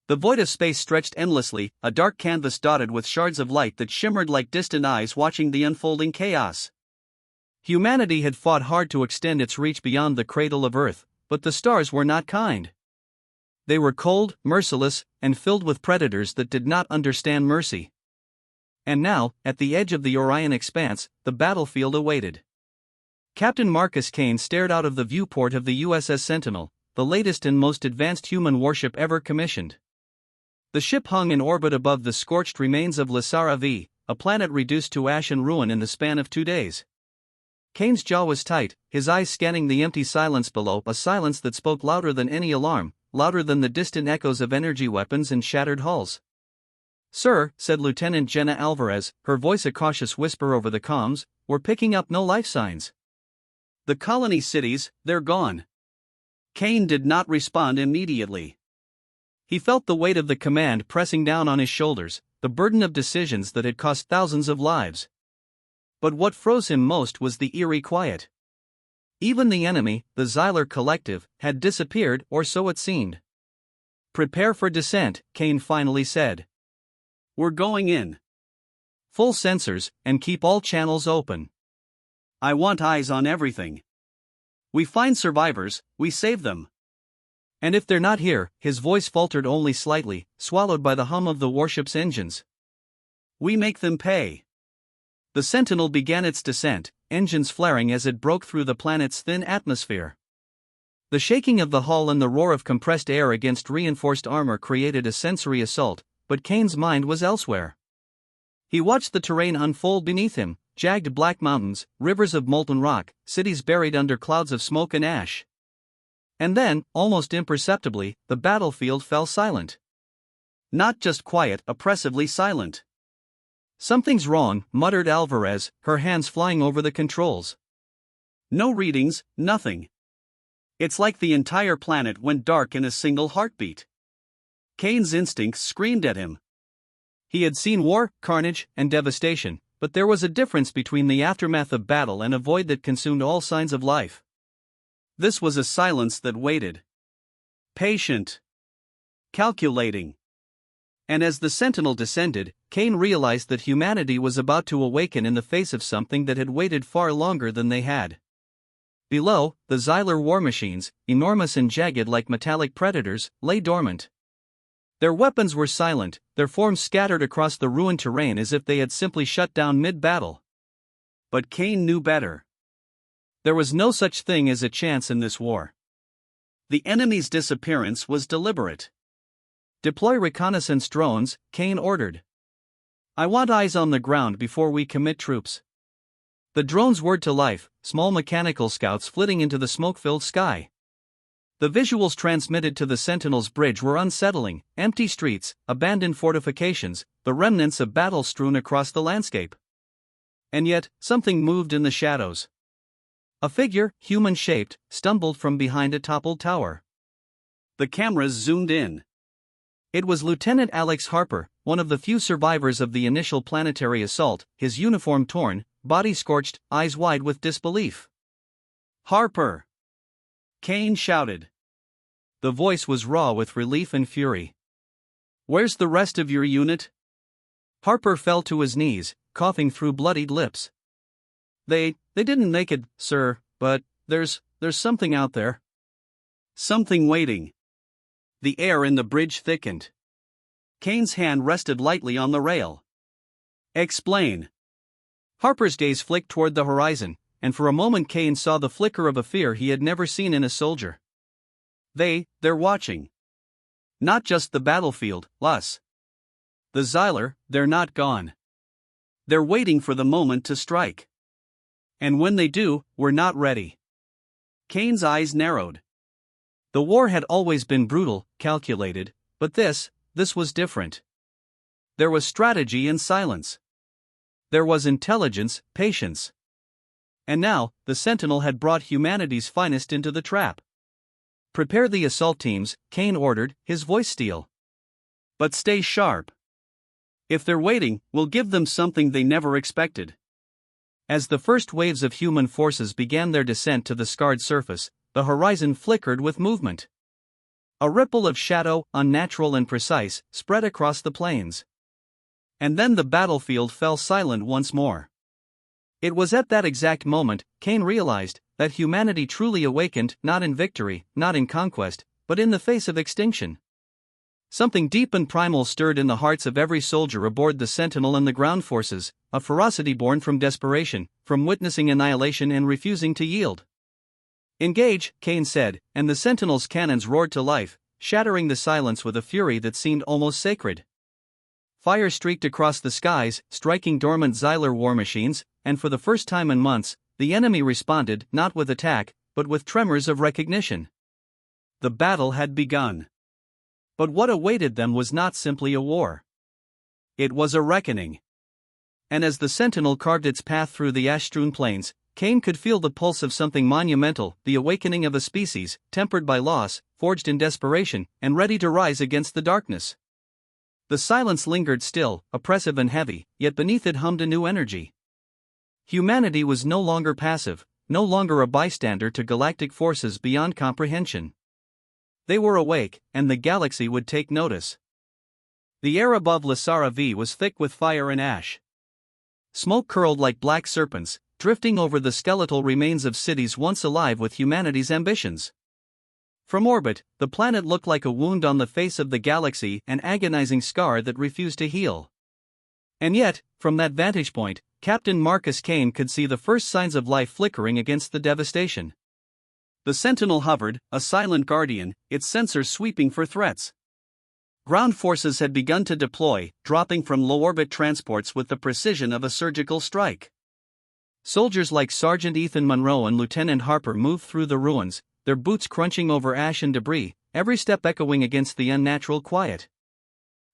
The void of space stretched endlessly, a dark canvas dotted with shards of light that shimmered like distant eyes watching the unfolding chaos. Humanity had fought hard to extend its reach beyond the cradle of Earth, but the stars were not kind. They were cold, merciless, and filled with predators that did not understand mercy. And now, at the edge of the Orion expanse, the battlefield awaited. Captain Marcus Kane stared out of the viewport of the USS Sentinel, the latest and most advanced human warship ever commissioned. The ship hung in orbit above the scorched remains of Lysara V, a planet reduced to ash and ruin in the span of 2 days. Kane's jaw was tight, his eyes scanning the empty silence below, a silence that spoke louder than any alarm, louder than the distant echoes of energy weapons and shattered hulls. "Sir," said Lieutenant Jenna Alvarez, her voice a cautious whisper over the comms, "we're picking up no life signs." "The colony cities, they're gone." Kane did not respond immediately. He felt the weight of the command pressing down on his shoulders, the burden of decisions that had cost thousands of lives. But what froze him most was the eerie quiet. Even the enemy, the Xylar Collective, had disappeared, or so it seemed. "Prepare for descent," Kane finally said. "We're going in. Full sensors, and keep all channels open. I want eyes on everything. We find survivors, we save them. And if they're not here," his voice faltered only slightly, swallowed by the hum of the warship's engines, "we make them pay." The Sentinel began its descent, engines flaring as it broke through the planet's thin atmosphere. The shaking of the hull and the roar of compressed air against reinforced armor created a sensory assault, but Kane's mind was elsewhere. He watched the terrain unfold beneath him, jagged black mountains, rivers of molten rock, cities buried under clouds of smoke and ash. And then, almost imperceptibly, the battlefield fell silent. Not just quiet, oppressively silent. "Something's wrong," muttered Alvarez, her hands flying over the controls. "No readings, nothing. It's like the entire planet went dark in a single heartbeat." Kane's instincts screamed at him. He had seen war, carnage, and devastation, but there was a difference between the aftermath of battle and a void that consumed all signs of life. This was a silence that waited. Patient. Calculating. And as the Sentinel descended, Kane realized that humanity was about to awaken in the face of something that had waited far longer than they had. Below, the Xylar war machines, enormous and jagged like metallic predators, lay dormant. Their weapons were silent, their forms scattered across the ruined terrain as if they had simply shut down mid-battle. But Kane knew better. There was no such thing as a chance in this war. The enemy's disappearance was deliberate. "Deploy reconnaissance drones," Kane ordered. "I want eyes on the ground before we commit troops." The drones whirred to life, small mechanical scouts flitting into the smoke-filled sky. The visuals transmitted to the Sentinel's bridge were unsettling: empty streets, abandoned fortifications, the remnants of battle strewn across the landscape. And yet, something moved in the shadows. A figure, human-shaped, stumbled from behind a toppled tower. The cameras zoomed in. It was Lieutenant Alex Harper, one of the few survivors of the initial planetary assault, his uniform torn, body scorched, eyes wide with disbelief. "Harper!" Kane shouted. The voice was raw with relief and fury. "Where's the rest of your unit?" Harper fell to his knees, coughing through bloodied lips. They didn't make it, sir, but there's something out there. Something waiting." The air in the bridge thickened. Kane's hand rested lightly on the rail. "Explain." Harper's gaze flicked toward the horizon, and for a moment Kane saw the flicker of a fear he had never seen in a soldier. They're watching. Not just the battlefield, us. The Xylar, they're not gone. They're waiting for the moment to strike. And when they do, we're not ready. Kane's eyes narrowed. The war had always been brutal, calculated, but this was different. There was strategy in silence. There was intelligence, patience. And now, the Sentinel had brought humanity's finest into the trap. "Prepare the assault teams," Kane ordered, his voice steel. "But stay sharp. If they're waiting, we'll give them something they never expected." As the first waves of human forces began their descent to the scarred surface, the horizon flickered with movement. A ripple of shadow, unnatural and precise, spread across the plains. And then the battlefield fell silent once more. It was at that exact moment Cain realized that humanity truly awakened, not in victory, not in conquest, but in the face of extinction. Something deep and primal stirred in the hearts of every soldier aboard the Sentinel and the ground forces, a ferocity born from desperation, from witnessing annihilation and refusing to yield. "Engage," Cain said, and the Sentinel's cannons roared to life, shattering the silence with a fury that seemed almost sacred. Fire streaked across the skies, striking dormant Xylar war machines, and for the first time in months, the enemy responded not with attack, but with tremors of recognition. The battle had begun. But what awaited them was not simply a war. It was a reckoning. And as the Sentinel carved its path through the ash-strewn plains, Cain could feel the pulse of something monumental, the awakening of a species, tempered by loss, forged in desperation, and ready to rise against the darkness. The silence lingered still, oppressive and heavy, yet beneath it hummed a new energy. Humanity was no longer passive, no longer a bystander to galactic forces beyond comprehension. They were awake, and the galaxy would take notice. The air above Lasara V was thick with fire and ash. Smoke curled like black serpents, drifting over the skeletal remains of cities once alive with humanity's ambitions. From orbit, the planet looked like a wound on the face of the galaxy, an agonizing scar that refused to heal. And yet, from that vantage point, Captain Marcus Cain could see the first signs of life flickering against the devastation. The Sentinel hovered, a silent guardian, its sensors sweeping for threats. Ground forces had begun to deploy, dropping from low-orbit transports with the precision of a surgical strike. Soldiers like Sergeant Ethan Monroe and Lieutenant Harper moved through the ruins, their boots crunching over ash and debris, every step echoing against the unnatural quiet.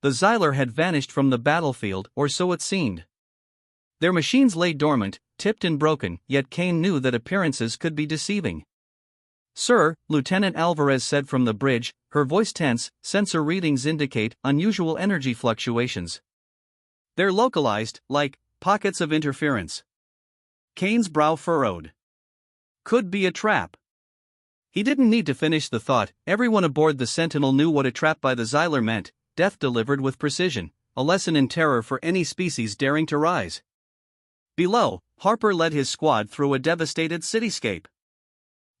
The Xylar had vanished from the battlefield, or so it seemed. Their machines lay dormant, tipped and broken, yet Cain knew that appearances could be deceiving. "Sir," Lieutenant Alvarez said from the bridge, her voice tense, "sensor readings indicate unusual energy fluctuations. They're localized, like pockets of interference." Cain's brow furrowed. Could be a trap. He didn't need to finish the thought. Everyone aboard the Sentinel knew what a trap by the Xylar meant, death delivered with precision, a lesson in terror for any species daring to rise. Below, Harper led his squad through a devastated cityscape.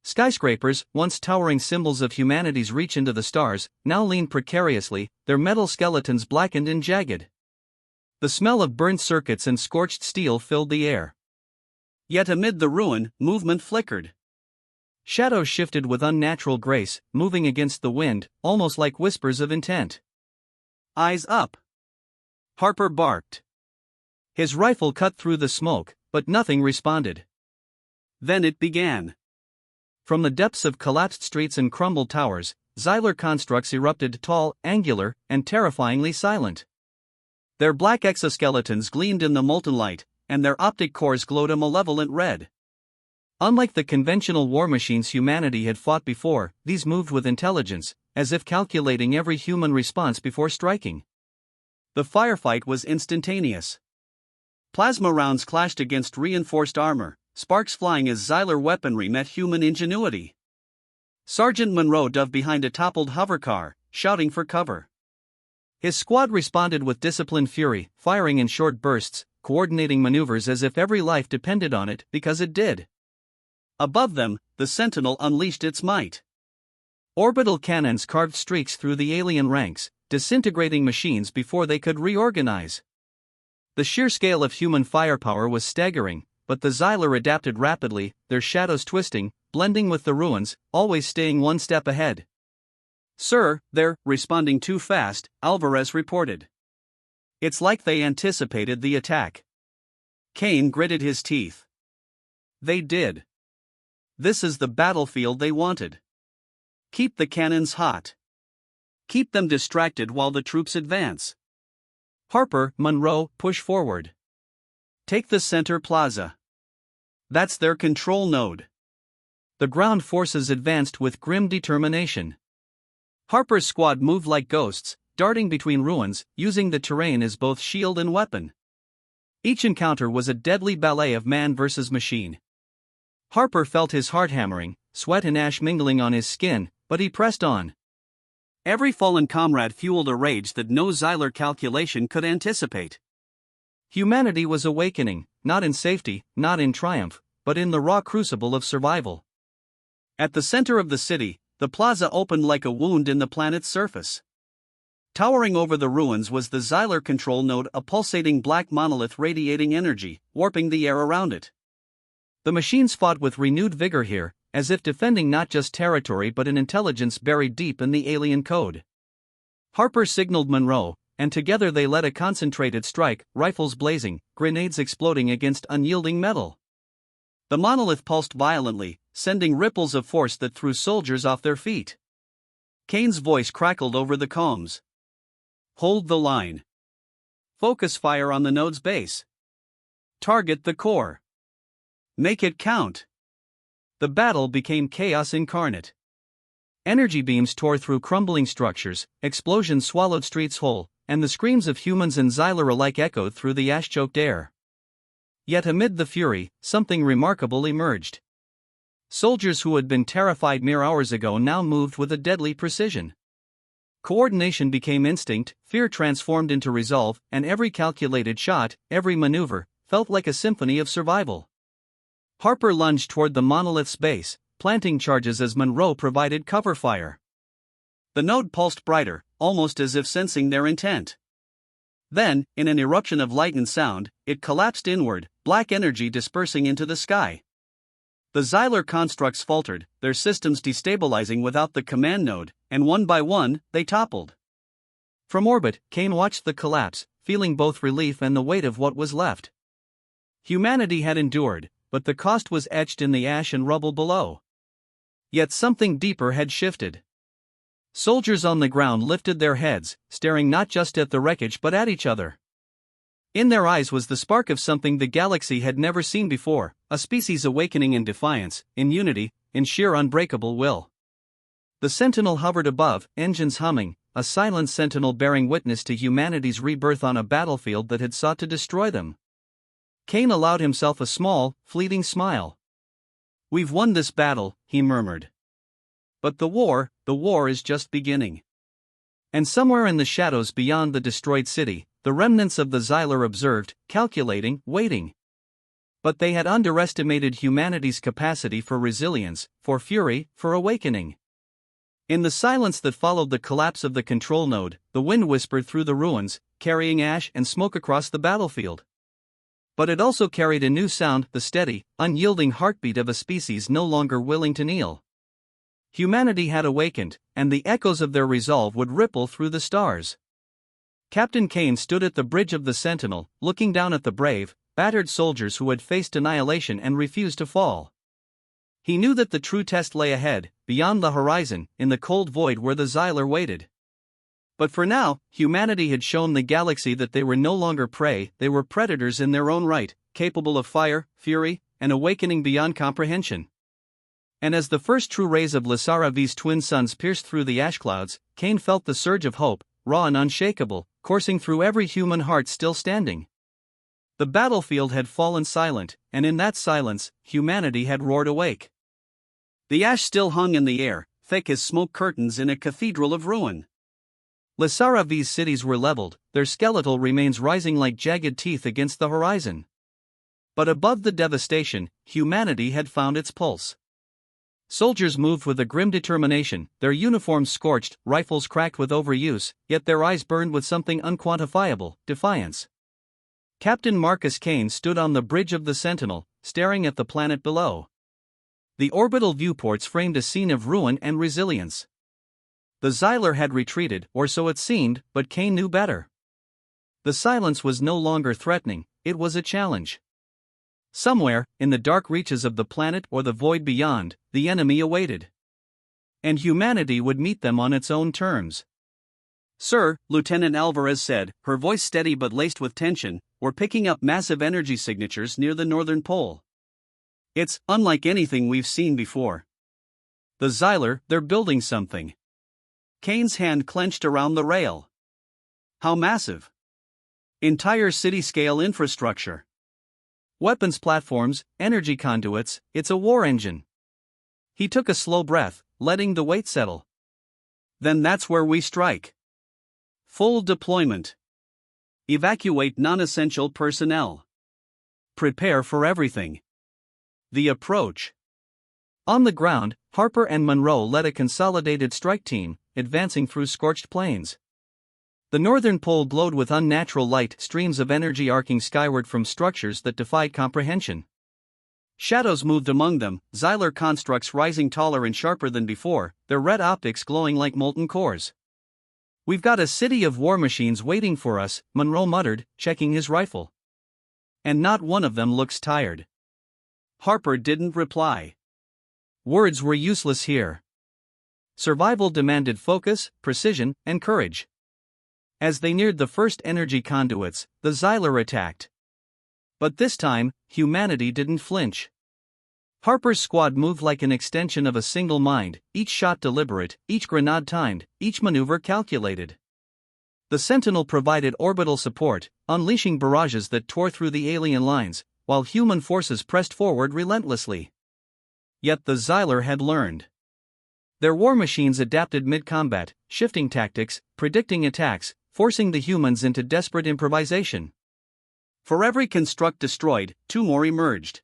Skyscrapers, once towering symbols of humanity's reach into the stars, now leaned precariously, their metal skeletons blackened and jagged. The smell of burnt circuits and scorched steel filled the air. Yet amid the ruin, movement flickered. Shadows shifted with unnatural grace, moving against the wind, almost like whispers of intent. "Eyes up!" Harper barked. His rifle cut through the smoke, but nothing responded. Then it began. From the depths of collapsed streets and crumbled towers, Xylar constructs erupted, tall, angular, and terrifyingly silent. Their black exoskeletons gleamed in the molten light, and their optic cores glowed a malevolent red. Unlike the conventional war machines humanity had fought before, these moved with intelligence, as if calculating every human response before striking. The firefight was instantaneous. Plasma rounds clashed against reinforced armor, sparks flying as Xylar weaponry met human ingenuity. Sergeant Monroe dove behind a toppled hovercar, shouting for cover. His squad responded with disciplined fury, firing in short bursts, coordinating maneuvers as if every life depended on it, because it did. Above them, the Sentinel unleashed its might. Orbital cannons carved streaks through the alien ranks, disintegrating machines before they could reorganize. The sheer scale of human firepower was staggering, but the Xylar adapted rapidly, their shadows twisting, blending with the ruins, always staying one step ahead. "Sir, they're responding too fast," Alvarez reported. "It's like they anticipated the attack." Cain gritted his teeth. They did. This is the battlefield they wanted. Keep the cannons hot. Keep them distracted while the troops advance. Harper, Monroe, push forward. Take the center plaza. That's their control node. The ground forces advanced with grim determination. Harper's squad moved like ghosts, darting between ruins, using the terrain as both shield and weapon. Each encounter was a deadly ballet of man versus machine. Harper felt his heart hammering, sweat and ash mingling on his skin, but he pressed on. Every fallen comrade fueled a rage that no Xyler calculation could anticipate. Humanity was awakening, not in safety, not in triumph, but in the raw crucible of survival. At the center of the city, the plaza opened like a wound in the planet's surface. Towering over the ruins was the Xyler control node, a pulsating black monolith radiating energy, warping the air around it. The machines fought with renewed vigor here, as if defending not just territory but an intelligence buried deep in the alien code. Harper signaled Monroe, and together they led a concentrated strike, rifles blazing, grenades exploding against unyielding metal. The monolith pulsed violently, sending ripples of force that threw soldiers off their feet. Kane's voice crackled over the comms. Hold the line. Focus fire on the node's base. Target the core. Make it count. The battle became chaos incarnate. Energy beams tore through crumbling structures, explosions swallowed streets whole, and the screams of humans and Xyler alike echoed through the ash-choked air. Yet amid the fury, something remarkable emerged. Soldiers who had been terrified mere hours ago now moved with a deadly precision. Coordination became instinct, fear transformed into resolve, and every calculated shot, every maneuver, felt like a symphony of survival. Harper lunged toward the monolith's base, planting charges as Monroe provided cover fire. The node pulsed brighter, almost as if sensing their intent. Then, in an eruption of light and sound, it collapsed inward, black energy dispersing into the sky. The Xyler constructs faltered, their systems destabilizing without the command node, and one by one, they toppled. From orbit, Kane watched the collapse, feeling both relief and the weight of what was left. Humanity had endured, but the cost was etched in the ash and rubble below. Yet something deeper had shifted. Soldiers on the ground lifted their heads, staring not just at the wreckage but at each other. In their eyes was the spark of something the galaxy had never seen before, a species awakening in defiance, in unity, in sheer unbreakable will. The Sentinel hovered above, engines humming, a silent sentinel bearing witness to humanity's rebirth on a battlefield that had sought to destroy them. Kane allowed himself a small, fleeting smile. "We've won this battle," he murmured. "But the war is just beginning." And somewhere in the shadows beyond the destroyed city, the remnants of the Xyler observed, calculating, waiting. But they had underestimated humanity's capacity for resilience, for fury, for awakening. In the silence that followed the collapse of the control node, the wind whispered through the ruins, carrying ash and smoke across the battlefield. But it also carried a new sound, the steady, unyielding heartbeat of a species no longer willing to kneel. Humanity had awakened, and the echoes of their resolve would ripple through the stars. Captain Kane stood at the bridge of the Sentinel, looking down at the brave, battered soldiers who had faced annihilation and refused to fall. He knew that the true test lay ahead, beyond the horizon, in the cold void where the Xyler waited. But for now, humanity had shown the galaxy that they were no longer prey, they were predators in their own right, capable of fire, fury, and awakening beyond comprehension. And as the first true rays of Lysara V's twin suns pierced through the ash clouds, Kane felt the surge of hope, raw and unshakable, coursing through every human heart still standing. The battlefield had fallen silent, and in that silence, humanity had roared awake. The ash still hung in the air, thick as smoke curtains in a cathedral of ruin. Lysara V's cities were leveled, their skeletal remains rising like jagged teeth against the horizon. But above the devastation, humanity had found its pulse. Soldiers moved with a grim determination, their uniforms scorched, rifles cracked with overuse, yet their eyes burned with something unquantifiable, defiance. Captain Marcus Kane stood on the bridge of the Sentinel, staring at the planet below. The orbital viewports framed a scene of ruin and resilience. The Xyler had retreated, or so it seemed, but Kane knew better. The silence was no longer threatening, it was a challenge. Somewhere, in the dark reaches of the planet or the void beyond, the enemy awaited. And humanity would meet them on its own terms. "Sir," Lieutenant Alvarez said, her voice steady but laced with tension, "we're picking up massive energy signatures near the northern pole. It's unlike anything we've seen before. The Xyler, they're building something." Kane's hand clenched around the rail. "How massive?" "Entire city-scale infrastructure. Weapons platforms, energy conduits, it's a war engine." He took a slow breath, letting the weight settle. Then that's where we strike. Full deployment. Evacuate non-essential personnel. Prepare for everything. The approach. On the ground, Harper and Monroe led a consolidated strike team, advancing through scorched plains. The northern pole glowed with unnatural light, streams of energy arcing skyward from structures that defied comprehension. Shadows moved among them, Xylar constructs rising taller and sharper than before, their red optics glowing like molten cores. "We've got a city of war machines waiting for us," Monroe muttered, checking his rifle. "And not one of them looks tired." Harper didn't reply. Words were useless here. Survival demanded focus, precision, and courage. As they neared the first energy conduits, the Xylar attacked. But this time, humanity didn't flinch. Harper's squad moved like an extension of a single mind, each shot deliberate, each grenade timed, each maneuver calculated. The Sentinel provided orbital support, unleashing barrages that tore through the alien lines, while human forces pressed forward relentlessly. Yet the Xylar had learned. Their war machines adapted mid-combat, shifting tactics, predicting attacks, forcing the humans into desperate improvisation. For every construct destroyed, two more emerged.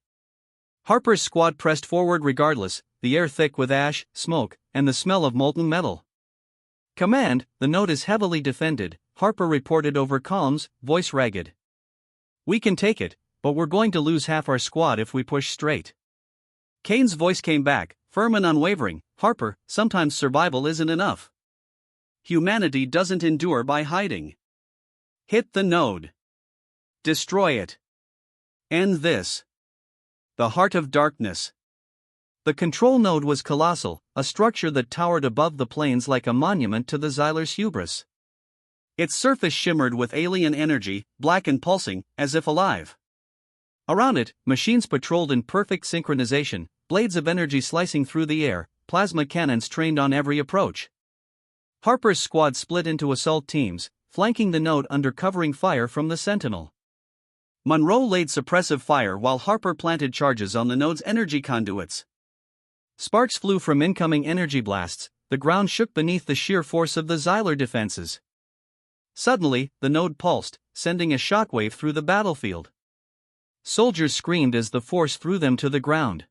Harper's squad pressed forward regardless, the air thick with ash, smoke, and the smell of molten metal. "Command, the node is heavily defended," Harper reported over comms, voice ragged. "We can take it, but we're going to lose half our squad if we push straight." Kane's voice came back, firm and unwavering. "Harper, sometimes survival isn't enough. Humanity doesn't endure by hiding. Hit the node. Destroy it. End this." The heart of darkness. The control node was colossal, a structure that towered above the plains like a monument to the Xylar's hubris. Its surface shimmered with alien energy, black and pulsing, as if alive. Around it, machines patrolled in perfect synchronization, blades of energy slicing through the air, plasma cannons trained on every approach. Harper's squad split into assault teams, flanking the node under covering fire from the Sentinel. Monroe laid suppressive fire while Harper planted charges on the node's energy conduits. Sparks flew from incoming energy blasts, the ground shook beneath the sheer force of the Xylar defenses. Suddenly, the node pulsed, sending a shockwave through the battlefield. Soldiers screamed as the force threw them to the ground.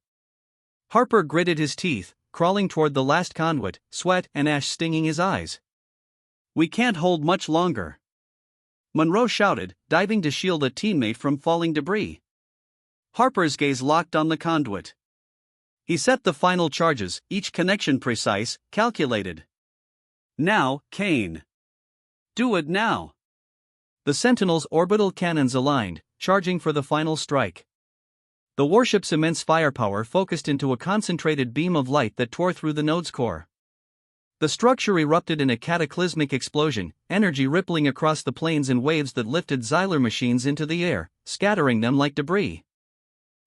Harper gritted his teeth, crawling toward the last conduit, sweat and ash stinging his eyes. "We can't hold much longer," Monroe shouted, diving to shield a teammate from falling debris. Harper's gaze locked on the conduit. He set the final charges, each connection precise, calculated. "Now, Kane. Do it now." The Sentinel's orbital cannons aligned, charging for the final strike. The warship's immense firepower focused into a concentrated beam of light that tore through the node's core. The structure erupted in a cataclysmic explosion, energy rippling across the plains in waves that lifted Xylar machines into the air, scattering them like debris.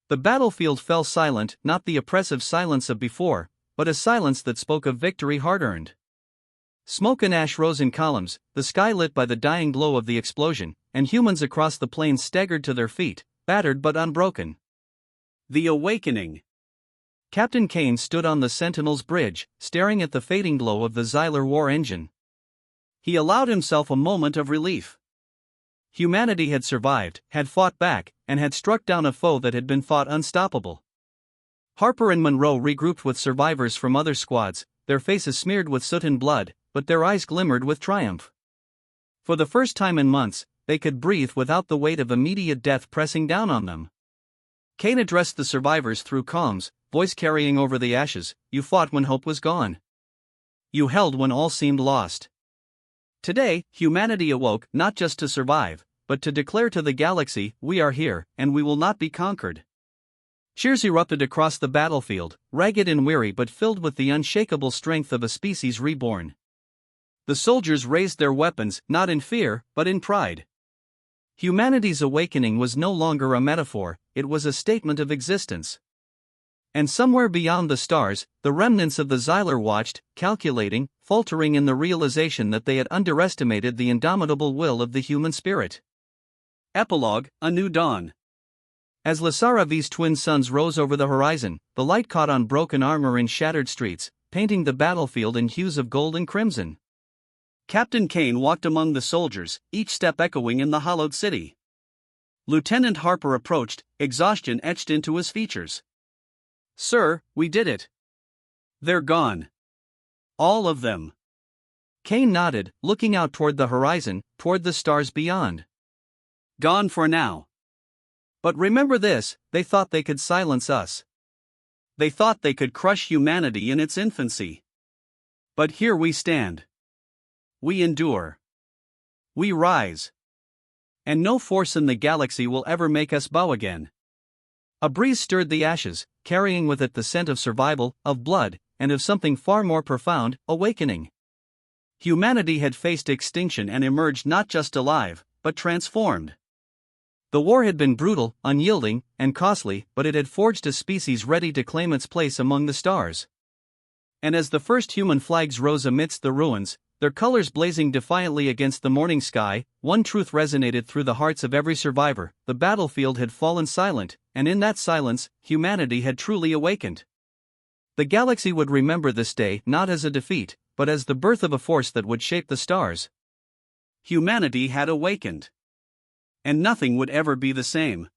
The battlefield fell silent, not the oppressive silence of before, but a silence that spoke of victory hard-earned. Smoke and ash rose in columns, the sky lit by the dying glow of the explosion, and humans across the plains staggered to their feet, battered but unbroken. The awakening. Captain Kane stood on the Sentinel's bridge, staring at the fading glow of the Xylar war engine. He allowed himself a moment of relief. Humanity had survived, had fought back, and had struck down a foe that had been thought unstoppable. Harper and Monroe regrouped with survivors from other squads, their faces smeared with soot and blood, but their eyes glimmered with triumph. For the first time in months, they could breathe without the weight of immediate death pressing down on them. Kane addressed the survivors through comms, voice carrying over the ashes. "You fought when hope was gone. You held when all seemed lost. Today, humanity awoke not just to survive, but to declare to the galaxy, we are here, and we will not be conquered." Cheers erupted across the battlefield, ragged and weary but filled with the unshakable strength of a species reborn. The soldiers raised their weapons, not in fear, but in pride. Humanity's awakening was no longer a metaphor, it was a statement of existence. And somewhere beyond the stars, the remnants of the Xylar watched, calculating, faltering in the realization that they had underestimated the indomitable will of the human spirit. Epilogue: A New Dawn. As Lasaravi's twin suns rose over the horizon, the light caught on broken armor and shattered streets, painting the battlefield in hues of gold and crimson. Captain Kane walked among the soldiers, each step echoing in the hollowed city. Lieutenant Harper approached, exhaustion etched into his features. "Sir, we did it. They're gone. All of them." Kane nodded, looking out toward the horizon, toward the stars beyond. "Gone for now. But remember this, they thought they could silence us. They thought they could crush humanity in its infancy. But here we stand. We endure. We rise. And no force in the galaxy will ever make us bow again." A breeze stirred the ashes, carrying with it the scent of survival, of blood, and of something far more profound, awakening. Humanity had faced extinction and emerged not just alive, but transformed. The war had been brutal, unyielding, and costly, but it had forged a species ready to claim its place among the stars. And as the first human flags rose amidst the ruins, their colors blazing defiantly against the morning sky, one truth resonated through the hearts of every survivor: the battlefield had fallen silent, and in that silence, humanity had truly awakened. The galaxy would remember this day not as a defeat, but as the birth of a force that would shape the stars. Humanity had awakened. And nothing would ever be the same.